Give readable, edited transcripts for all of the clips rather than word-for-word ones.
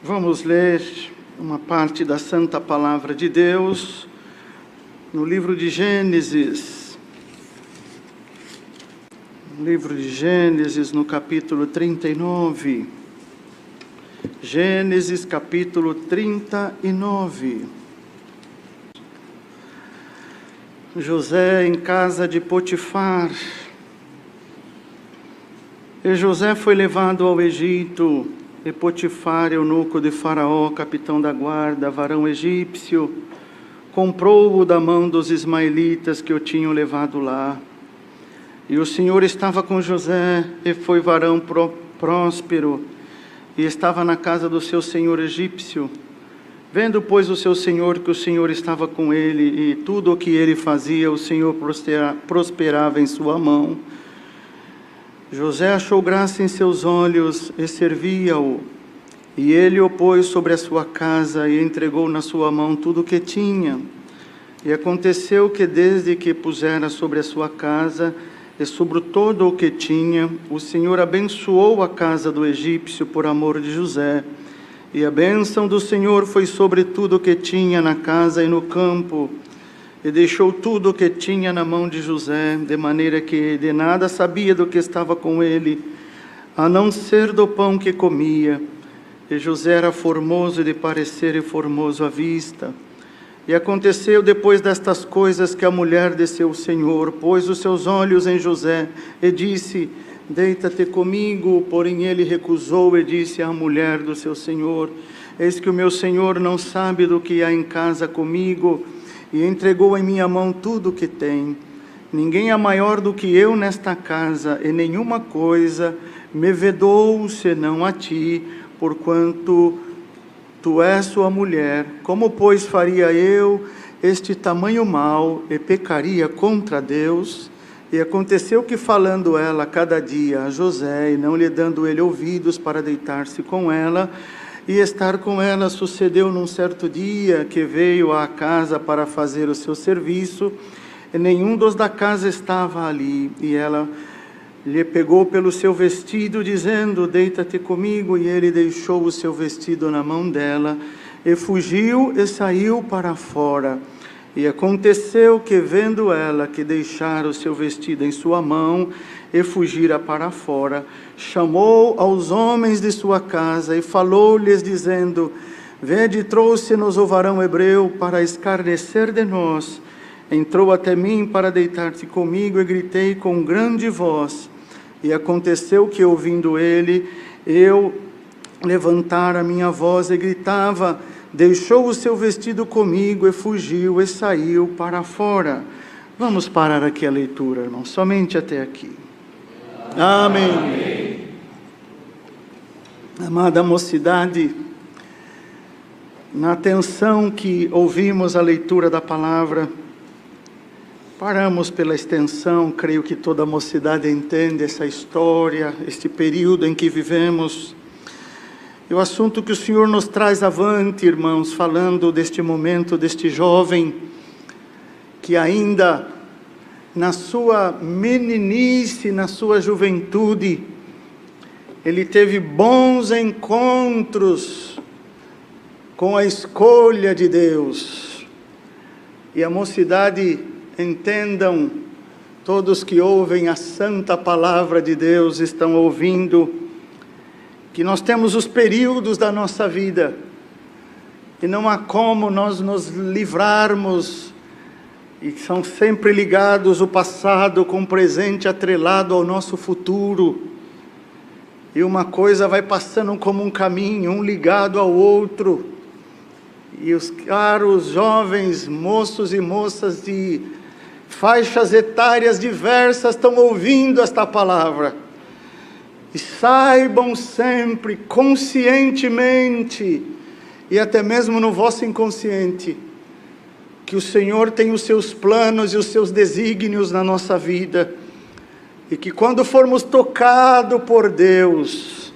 Vamos ler uma parte da Santa Palavra de Deus no livro de Gênesis. No livro de Gênesis, no capítulo 39. Gênesis, capítulo 39. José em casa de Potifar. E José foi levado ao Egito, e Potifar, eunuco de Faraó, capitão da guarda, varão egípcio, comprou-o da mão dos ismaelitas que o tinham levado lá. E o Senhor estava com José, e foi varão próspero, e estava na casa do seu senhor egípcio. Vendo, pois, o seu senhor que o Senhor estava com ele, e tudo o que ele fazia, o Senhor prosperava em sua mão, José achou graça em seus olhos e servia-o. E ele o pôs sobre a sua casa e entregou na sua mão tudo o que tinha. E aconteceu que desde que pusera sobre a sua casa e sobre todo o que tinha, o Senhor abençoou a casa do egípcio por amor de José. E a bênção do Senhor foi sobre tudo o que tinha na casa e no campo. E deixou tudo o que tinha na mão de José, de maneira que de nada sabia do que estava com ele, a não ser do pão que comia. E José era formoso de parecer e formoso à vista. E aconteceu depois destas coisas que a mulher de seu senhor pôs os seus olhos em José e disse: deita-te comigo. Porém ele recusou e disse à mulher do seu senhor: eis que o meu senhor não sabe do que há em casa comigo, e entregou em minha mão tudo o que tem. Ninguém é maior do que eu nesta casa, e nenhuma coisa me vedou senão a ti, porquanto tu és sua mulher. Como, pois, faria eu este tamanho mal, e pecaria contra Deus? E aconteceu que, falando ela cada dia a José, e não lhe dando ele ouvidos para deitar-se com ela, e estar com ela, sucedeu num certo dia que veio à casa para fazer o seu serviço, e nenhum dos da casa estava ali. E ela lhe pegou pelo seu vestido, dizendo: deita-te comigo. E ele deixou o seu vestido na mão dela, e fugiu e saiu para fora. E aconteceu que, vendo ela que deixara o seu vestido em sua mão, e fugira para fora, chamou aos homens de sua casa e falou-lhes, dizendo: vede, trouxe-nos o varão hebreu para escarnecer de nós. Entrou até mim para deitar-se comigo, e gritei com grande voz. E aconteceu que, ouvindo ele, eu levantara a minha voz e gritava. Deixou o seu vestido comigo e fugiu e saiu para fora. Vamos parar aqui a leitura, irmão, somente até aqui. Amém. Amém. Amada mocidade, na atenção que ouvimos a leitura da palavra, paramos pela extensão. Creio que toda a mocidade entende essa história, este período em que vivemos. E o assunto que o Senhor nos traz avante, irmãos, falando deste momento, deste jovem, que ainda na sua meninice, na sua juventude, ele teve bons encontros com a escolha de Deus. E a mocidade, entendam, todos que ouvem a santa palavra de Deus estão ouvindo, que nós temos os períodos da nossa vida, e não há como nós nos livrarmos, e são sempre ligados o passado com o presente atrelado ao nosso futuro, e uma coisa vai passando como um caminho, um ligado ao outro, e os caros jovens, moços e moças de faixas etárias diversas estão ouvindo esta palavra. E saibam sempre, conscientemente, e até mesmo no vosso inconsciente, que o Senhor tem os seus planos e os seus desígnios na nossa vida, e que quando formos tocados por Deus,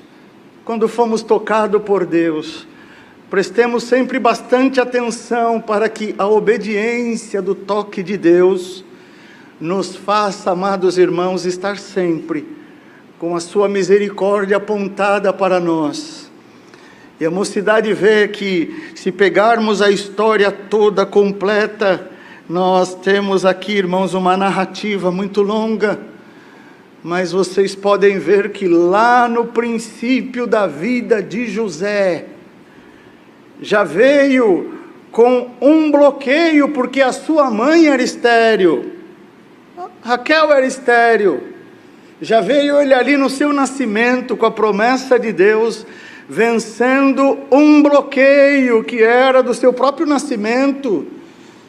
prestemos sempre bastante atenção para que a obediência do toque de Deus nos faça, amados irmãos, estar sempre com a sua misericórdia apontada para nós. E a mocidade vê que, se pegarmos a história toda completa, nós temos aqui, irmãos, uma narrativa muito longa, mas vocês podem ver que lá no princípio da vida de José, já veio com um bloqueio, porque a sua mãe era estéril, Raquel era estéril, já veio ele ali no seu nascimento, com a promessa de Deus, vencendo um bloqueio que era do seu próprio nascimento.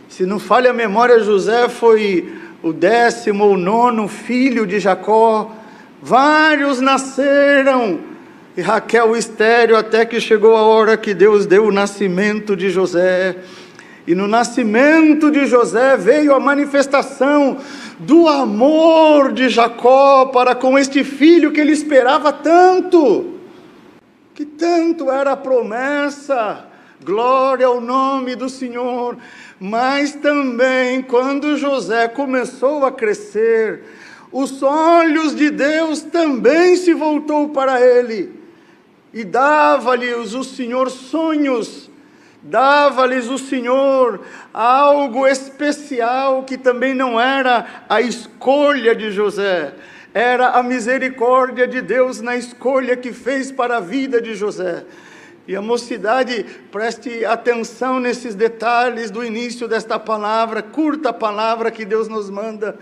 Se não falha a memória, José foi o 10º ou 9º filho de Jacó. Vários nasceram, e Raquel estéril, até que chegou a hora que Deus deu o nascimento de José. E no nascimento de José veio a manifestação do amor de Jacó para com este filho que ele esperava tanto, que tanto era a promessa. Glória ao nome do Senhor. Mas também, quando José começou a crescer, os olhos de Deus também se voltou para ele, e dava-lhes o Senhor sonhos, dava-lhes o Senhor algo especial, que também não era a escolha de José, era a misericórdia de Deus na escolha que fez para a vida de José. E a mocidade, preste atenção nesses detalhes do início desta palavra, curta palavra que Deus nos manda,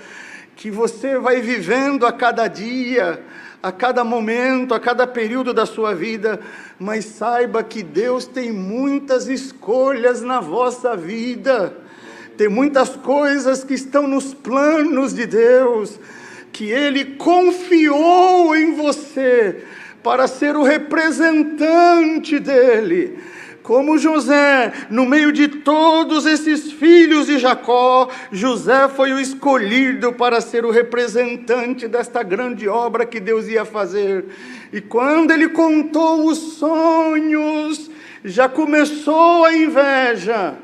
que você vai vivendo a cada dia, a cada momento, a cada período da sua vida, mas saiba que Deus tem muitas escolhas na vossa vida, tem muitas coisas que estão nos planos de Deus, que Ele confiou em você, para ser o representante dele. Como José, no meio de todos esses filhos de Jacó, José foi o escolhido para ser o representante desta grande obra que Deus ia fazer. E quando ele contou os sonhos, já começou a inveja.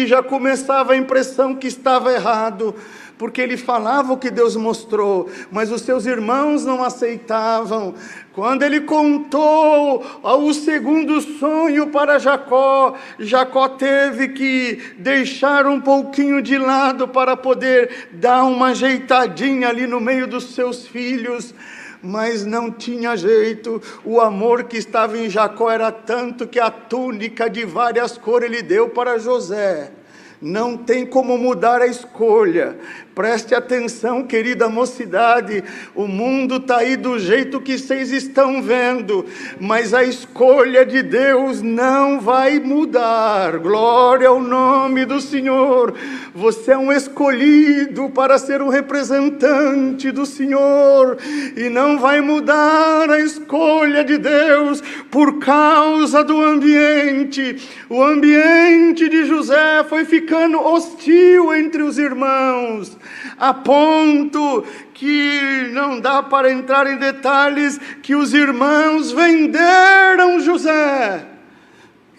Já começava a impressão que estava errado, porque ele falava o que Deus mostrou, mas os seus irmãos não aceitavam. Quando ele contou o segundo sonho para Jacó, Jacó teve que deixar um pouquinho de lado para poder dar uma ajeitadinha ali no meio dos seus filhos, mas não tinha jeito. O amor que estava em Jacó era tanto que a túnica de várias cores ele deu para José. Não tem como mudar a escolha. Preste atenção, querida mocidade, o mundo está aí do jeito que vocês estão vendo, mas a escolha de Deus não vai mudar. Glória ao nome do Senhor. Você é um escolhido para ser um representante do Senhor, e não vai mudar a escolha de Deus por causa do ambiente. O ambiente de José foi ficando hostil entre os irmãos, a ponto que não dá para entrar em detalhes, que os irmãos venderam José.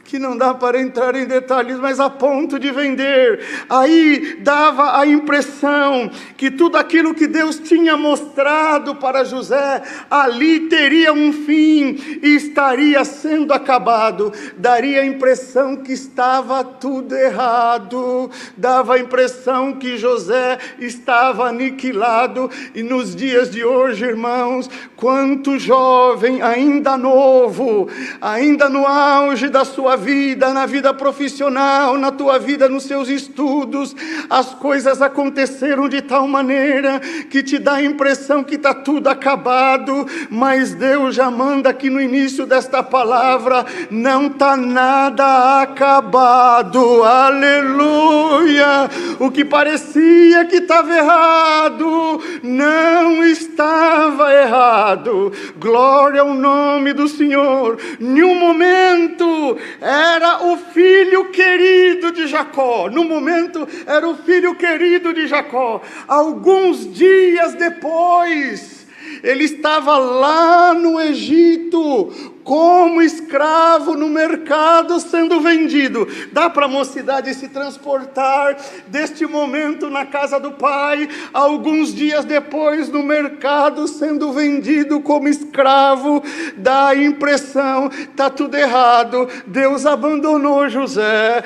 Que não dá para entrar em detalhes, mas a ponto de vender. Aí dava a impressão que tudo aquilo que Deus tinha mostrado para José, ali teria um fim e estaria sendo acabado. Daria a impressão que estava tudo errado, dava a impressão que José estava aniquilado. E nos dias de hoje, irmãos, quanto jovem, ainda novo, ainda no auge da sua vida, na vida profissional, na tua vida, nos seus estudos, as coisas aconteceram de tal maneira que te dá a impressão que está tudo acabado, mas Deus já manda aqui no início desta palavra: não está nada acabado. Aleluia! O que parecia que estava errado, não estava errado. Glória ao nome do Senhor. Em um momento era o filho querido de Jacó. No momento era o filho querido de Jacó. Alguns dias depois, ele estava lá no Egito como escravo no mercado sendo vendido. Dá para a mocidade se transportar deste momento na casa do pai, alguns dias depois no mercado sendo vendido como escravo. Dá a impressão, está tudo errado, Deus abandonou José,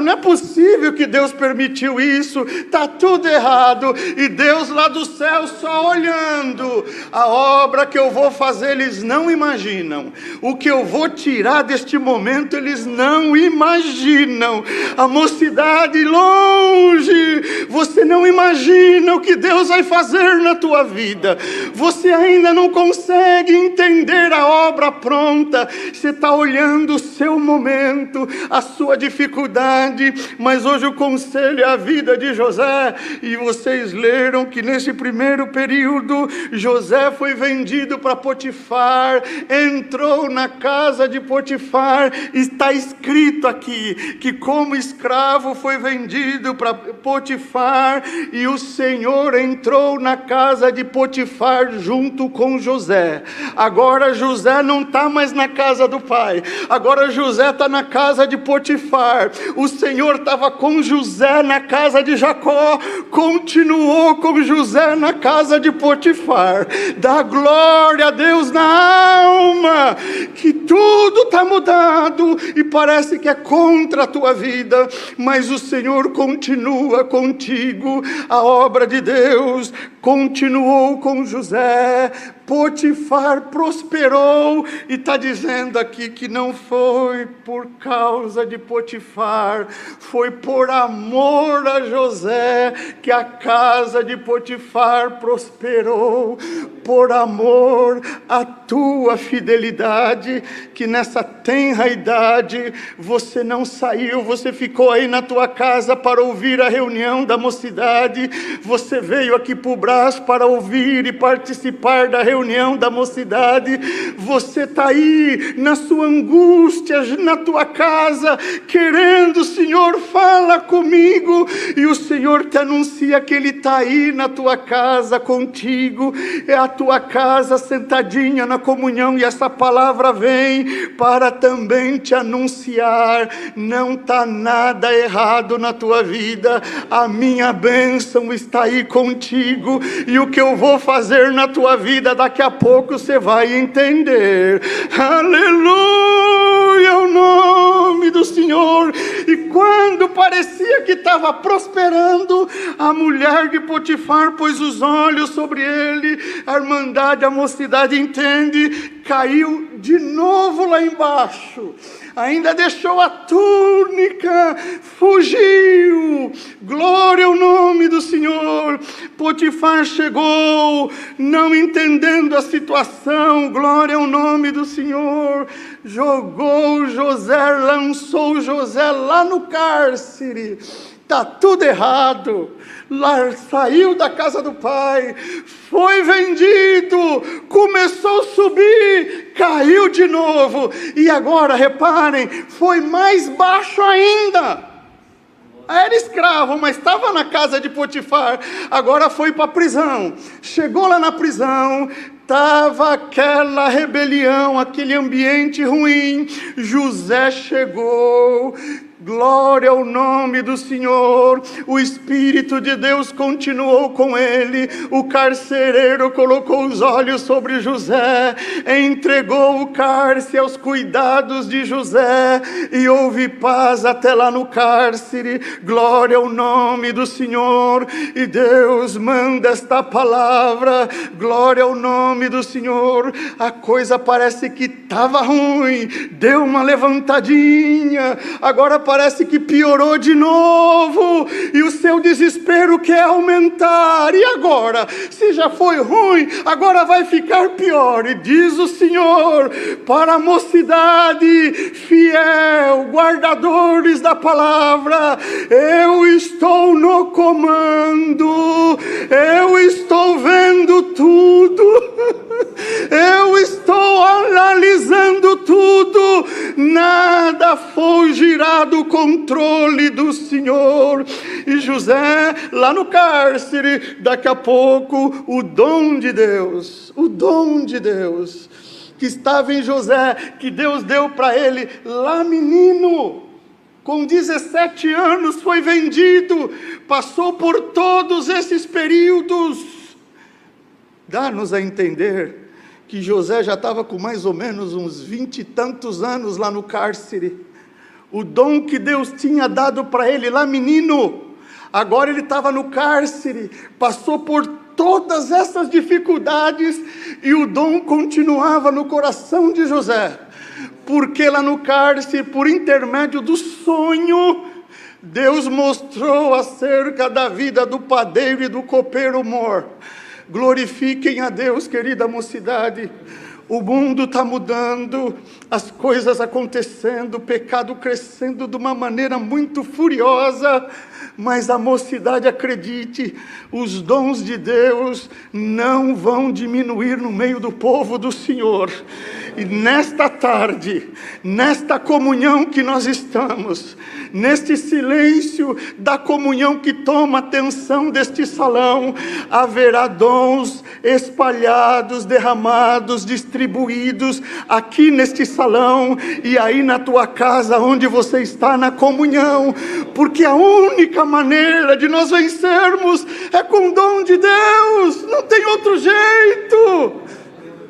não é possível que Deus permitiu isso, está tudo errado, e Deus lá do céu só olhando. A obra que eu vou fazer eles não imaginam, o que eu vou tirar deste momento eles não imaginam. A mocidade longe, você não imagina o que Deus vai fazer na tua vida, você ainda não consegue entender a obra pronta, você está olhando o seu momento, a sua dificuldade, mas hoje o conselho é a vida de José. E vocês leram que nesse primeiro período José foi vendido para Potifar, entrou na casa de Potifar. Está escrito aqui que como escravo foi vendido para Potifar, e o Senhor entrou na casa de Potifar junto com José. Agora José não está mais na casa do pai, agora José está na casa de Potifar. O Senhor estava com José na casa de Jacó, continuou com José na casa de Potifar. Dá glória a Deus na alma, que tudo está mudado e parece que é contra a tua vida, mas o Senhor continua contigo. A obra de Deus continuou com José. Potifar prosperou, e está dizendo aqui que não foi por causa de Potifar, foi por amor a José que a casa de Potifar prosperou, por amor à tua fidelidade, que nessa tenra idade você não saiu, você ficou aí na tua casa para ouvir a reunião da mocidade, você veio aqui para o Brás para ouvir e participar da reunião da mocidade, você está aí na sua angústia, na tua casa, querendo: Senhor, fala comigo, e o Senhor te anuncia que Ele está aí na tua casa contigo, é a tua casa sentadinha na comunhão, e essa palavra vem para também te anunciar: não está nada errado na tua vida, a minha bênção está aí contigo, e o que eu vou fazer na tua vida daqui a pouco você vai entender. Aleluia, o nome do Senhor. E quando parecia que estava prosperando, a mulher de Potifar pôs os olhos sobre ele. A irmandade, a mocidade entende, caiu de novo lá embaixo, ainda deixou a túnica, fugiu. Glória ao nome do Senhor. Potifar chegou, não entendendo a situação, glória ao nome do Senhor, jogou José, lançou José lá no cárcere. Está tudo errado. Lá saiu da casa do pai, foi vendido, começou a subir, caiu de novo, e agora reparem, foi mais baixo ainda. Era escravo, mas estava na casa de Potifar, agora foi para a prisão. Chegou lá na prisão, estava aquela rebelião, aquele ambiente ruim. José chegou, glória ao nome do Senhor, o Espírito de Deus continuou com ele, o carcereiro colocou os olhos sobre José, entregou o cárcere aos cuidados de José, e houve paz até lá no cárcere, glória ao nome do Senhor. E Deus manda esta palavra, glória ao nome do Senhor. A coisa parece que estava ruim, deu uma levantadinha, agora parece que piorou de novo, e o seu desespero quer aumentar. E agora? Se já foi ruim, agora vai ficar pior. E diz o Senhor para a mocidade fiel, guardadores da palavra: eu estou no comando, eu estou vendo tudo, eu estou analisando tudo, nada fugirá do controle do Senhor. E José lá no cárcere, daqui a pouco o dom de Deus que estava em José, que Deus deu para ele lá menino. Com 17 anos foi vendido, passou por todos esses períodos. Dá-nos a entender que José já estava com mais ou menos uns 20 e tantos anos lá no cárcere. O dom que Deus tinha dado para ele lá menino, agora ele estava no cárcere, passou por todas essas dificuldades e o dom continuava no coração de José. Porque lá no cárcere, por intermédio do sonho, Deus mostrou acerca da vida do padeiro e do copeiro mor. Glorifiquem a Deus, querida mocidade. O mundo está mudando, as coisas acontecendo, o pecado crescendo de uma maneira muito furiosa, mas a mocidade, acredite, os dons de Deus não vão diminuir no meio do povo do Senhor. E nesta tarde, nesta comunhão que nós estamos, neste silêncio da comunhão que toma atenção deste salão, haverá dons espalhados, derramados, distribuídos aqui neste salão e aí na tua casa onde você está na comunhão, porque a única maneira de nós vencermos é com o dom de Deus, não tem outro jeito.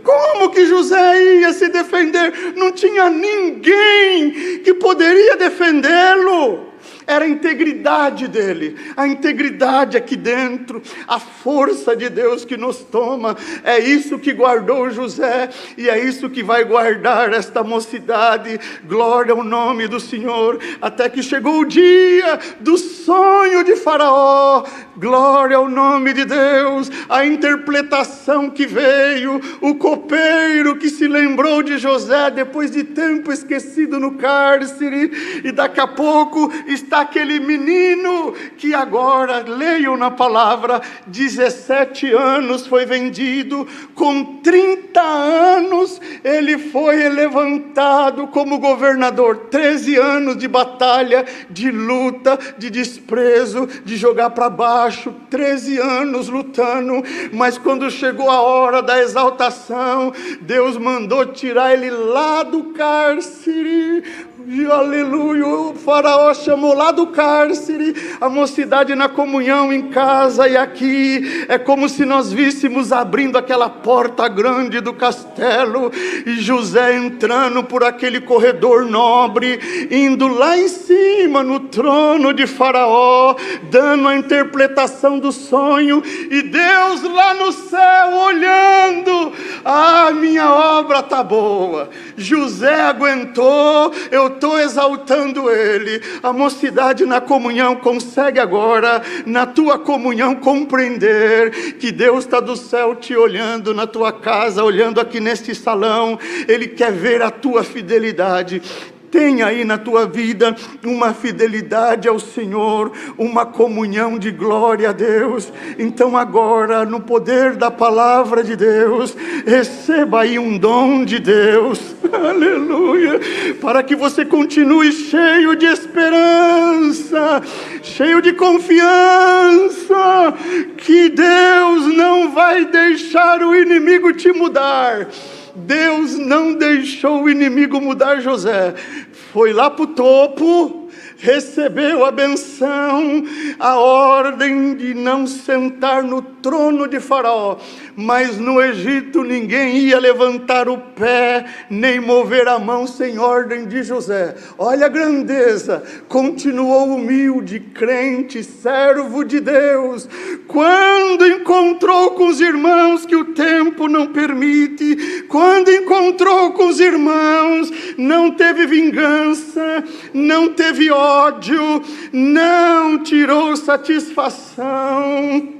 Como que José ia se defender? Não tinha ninguém que poderia defendê-lo. Era a integridade dele, a integridade aqui dentro, a força de Deus que nos toma. É isso que guardou José e é isso que vai guardar esta mocidade. Glória ao nome do Senhor, até que chegou o dia do sonho de Faraó. Glória ao nome de Deus, a interpretação que veio, o copeiro que se lembrou de José depois de tempo esquecido no cárcere, e daqui a pouco está aquele menino que agora, leiam na palavra, 17 anos foi vendido, com 30 anos ele foi levantado como governador, 13 anos de batalha, de luta, de desprezo, de jogar para baixo, 13 anos lutando, mas quando chegou a hora da exaltação, Deus mandou tirar ele lá do cárcere. E aleluia, o faraó chamou lá do cárcere, a mocidade na comunhão em casa e aqui, é como se nós víssemos abrindo aquela porta grande do castelo, e José entrando por aquele corredor nobre, indo lá em cima no trono de Faraó, dando a interpretação do sonho, e Deus lá no céu olhando, minha obra está boa, José aguentou, eu estou exaltando ele. A mocidade na comunhão consegue agora, na tua comunhão, compreender que Deus está do céu te olhando, na tua casa, olhando aqui neste salão, Ele quer ver a tua fidelidade. Tem aí na tua vida uma fidelidade ao Senhor, uma comunhão de glória a Deus. Então agora, no poder da palavra de Deus, receba aí um dom de Deus, aleluia, para que você continue cheio de esperança, cheio de confiança, que Deus não vai deixar o inimigo te mudar. Deus não deixou o inimigo mudar José. Foi lá para o topo, recebeu a benção, a ordem de não sentar no trono de Faraó, mas no Egito ninguém ia levantar o pé, nem mover a mão sem ordem de José. Olha a grandeza, continuou humilde, crente, servo de Deus, quando encontrou com os irmãos que o tempo não permite, quando encontrou com os irmãos, não teve vingança, não teve ódio, não tirou satisfação.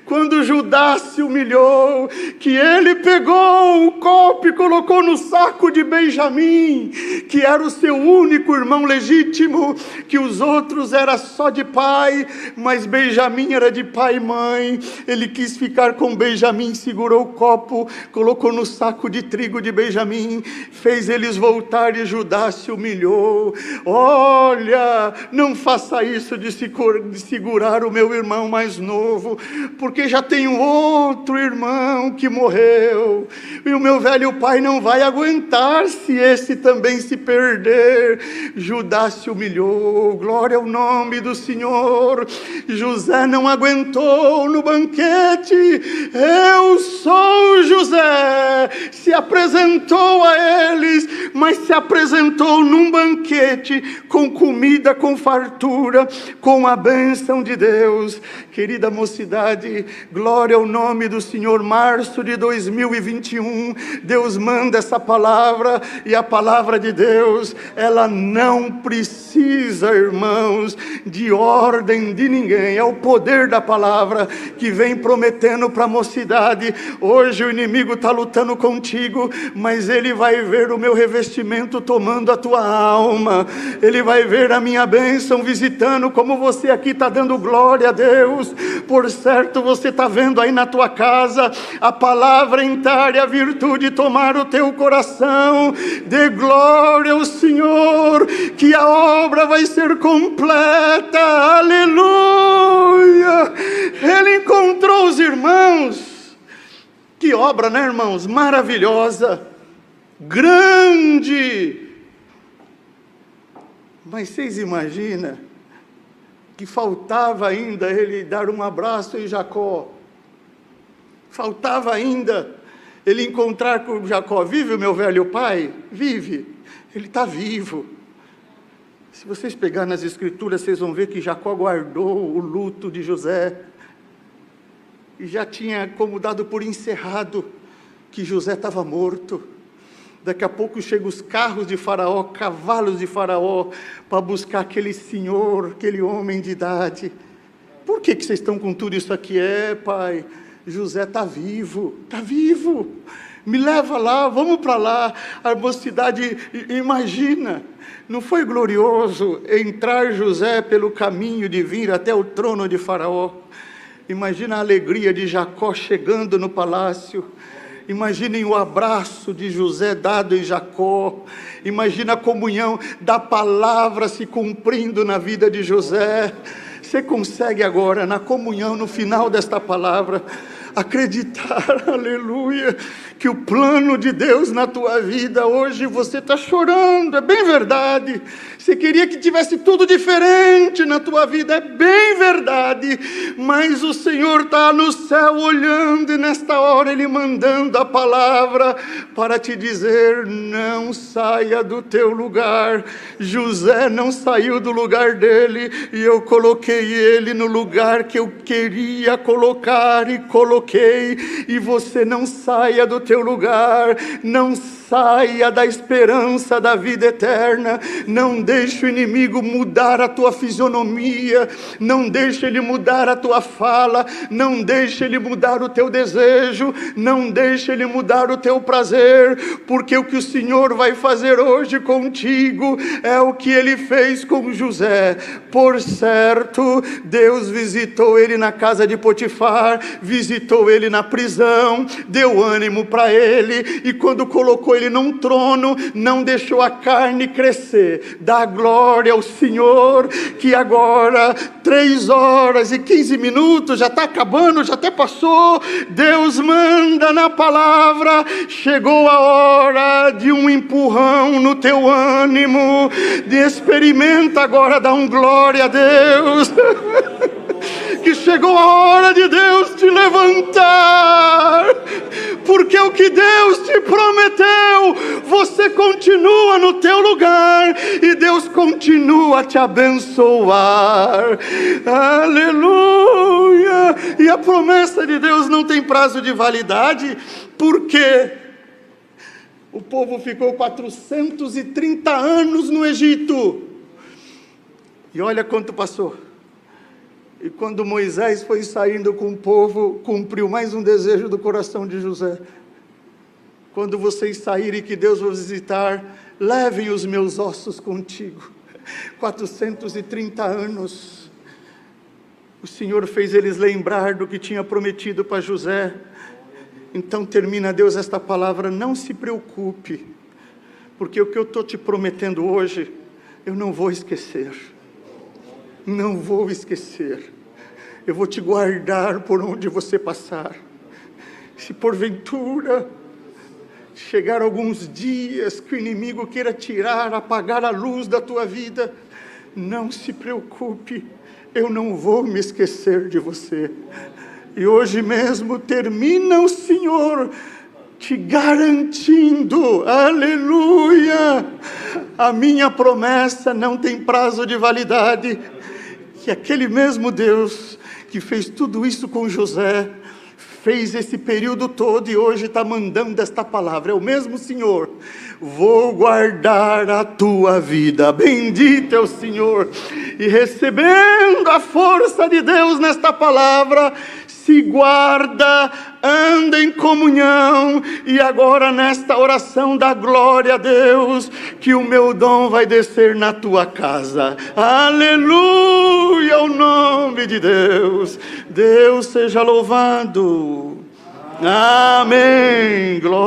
Quando Judá se humilhou, que ele pegou o copo e colocou no saco de Benjamim, que era o seu único irmão legítimo, que os outros era só de pai, mas Benjamim era de pai e mãe. Ele quis ficar com Benjamim, segurou o copo, colocou no saco de trigo de Benjamim, fez eles voltar e Judá se humilhou. Olha, não faça isso de segurar o meu irmão mais novo, porque porque já tem um outro irmão que morreu, e o meu velho pai não vai aguentar se esse também se perder. Judá se humilhou, glória ao nome do Senhor. José não aguentou no banquete. Eu sou José. Se apresentou a eles, mas se apresentou num banquete com comida, com fartura, com a bênção de Deus. Querida mocidade, glória ao nome do Senhor. Março de 2021, Deus manda essa palavra, e a palavra de Deus, ela não precisa, irmãos, de ordem de ninguém. É o poder da palavra que vem prometendo para a mocidade. Hoje o inimigo está lutando contigo, mas ele vai ver o meu revestimento tomando a tua alma. Ele vai ver a minha bênção visitando, como você aqui está dando glória a Deus. Por certo, você está vendo aí na tua casa a palavra entrar e a virtude tomar o teu coração. Dê glória ao Senhor, que a obra vai ser completa. Aleluia! Ele encontrou os irmãos. Que obra, né, irmãos? Maravilhosa, grande. Mas vocês imaginam que faltava ainda ele dar um abraço em Jacó? Faltava ainda ele encontrar com Jacó. Vive o meu velho pai? Vive. Ele está vivo. Se vocês pegarem nas escrituras, vocês vão ver que Jacó guardou o luto de José, e já tinha como dado por encerrado que José estava morto. Daqui a pouco chegam os carros de Faraó, cavalos de Faraó, para buscar aquele senhor, aquele homem de idade. Por que vocês estão com tudo isso aqui? Pai, José está vivo, me leva lá, vamos para lá. A mocidade, imagina, não foi glorioso entrar José pelo caminho de vir até o trono de Faraó? Imagina a alegria de Jacó chegando no palácio. Imaginem o abraço de José dado em Jacó. Imagina a comunhão da palavra se cumprindo na vida de José. Você consegue agora, na comunhão, no final desta palavra, acreditar, aleluia, que o plano de Deus na tua vida, hoje você está chorando, é bem verdade. Você queria que tivesse tudo diferente na tua vida, é bem verdade, mas o Senhor está no céu olhando, e nesta hora Ele mandando a palavra para te dizer: não saia do teu lugar. José não saiu do lugar dele, e eu coloquei ele no lugar que eu queria colocar, e coloquei. E você não saia do teu lugar, não saia da esperança da vida eterna. Não deixe o inimigo mudar a tua fisionomia, não deixe ele mudar a tua fala, não deixe ele mudar o teu desejo, não deixe ele mudar o teu prazer, porque o que o Senhor vai fazer hoje contigo é o que ele fez com José. Por certo, Deus visitou ele na casa de Potifar, visitou ele na prisão, deu ânimo para ele, e quando colocou ele num trono, não deixou a carne crescer. Dá glória ao Senhor, que agora 3h15, já está acabando, já até passou. Deus manda na palavra: chegou a hora de um empurrão no teu ânimo. Experimenta agora, dá um glória a Deus. Que chegou a hora de Deus te levantar, porque o que Deus te prometeu, você continua no teu lugar, e Deus continua a te abençoar. Aleluia! E a promessa de Deus não tem prazo de validade, porque o povo ficou 430 anos no Egito, e olha quanto passou. E quando Moisés foi saindo com o povo, cumpriu mais um desejo do coração de José: quando vocês saírem, que Deus vos visitar, levem os meus ossos contigo. 430 anos, o Senhor fez eles lembrar do que tinha prometido para José. Então termina Deus esta palavra: não se preocupe, porque o que eu estou te prometendo hoje, eu não vou esquecer. Não vou esquecer. eu vou te guardar por onde você passar. Se porventura chegar alguns dias que o inimigo queira tirar, apagar a luz da tua vida, não se preocupe, eu não vou me esquecer de você. E hoje mesmo termina o Senhor te garantindo, aleluia, a minha promessa não tem prazo de validade, que aquele mesmo Deus que fez tudo isso com José, fez esse período todo e hoje está mandando esta palavra. É o mesmo Senhor. Vou guardar a tua vida. Bendito é o Senhor. E recebendo a força de Deus nesta palavra, se guarda, anda em comunhão, e agora nesta oração dá glória a Deus, que o meu dom vai descer na tua casa. Aleluia, ao nome de Deus. Deus seja louvado. Amém. Glória.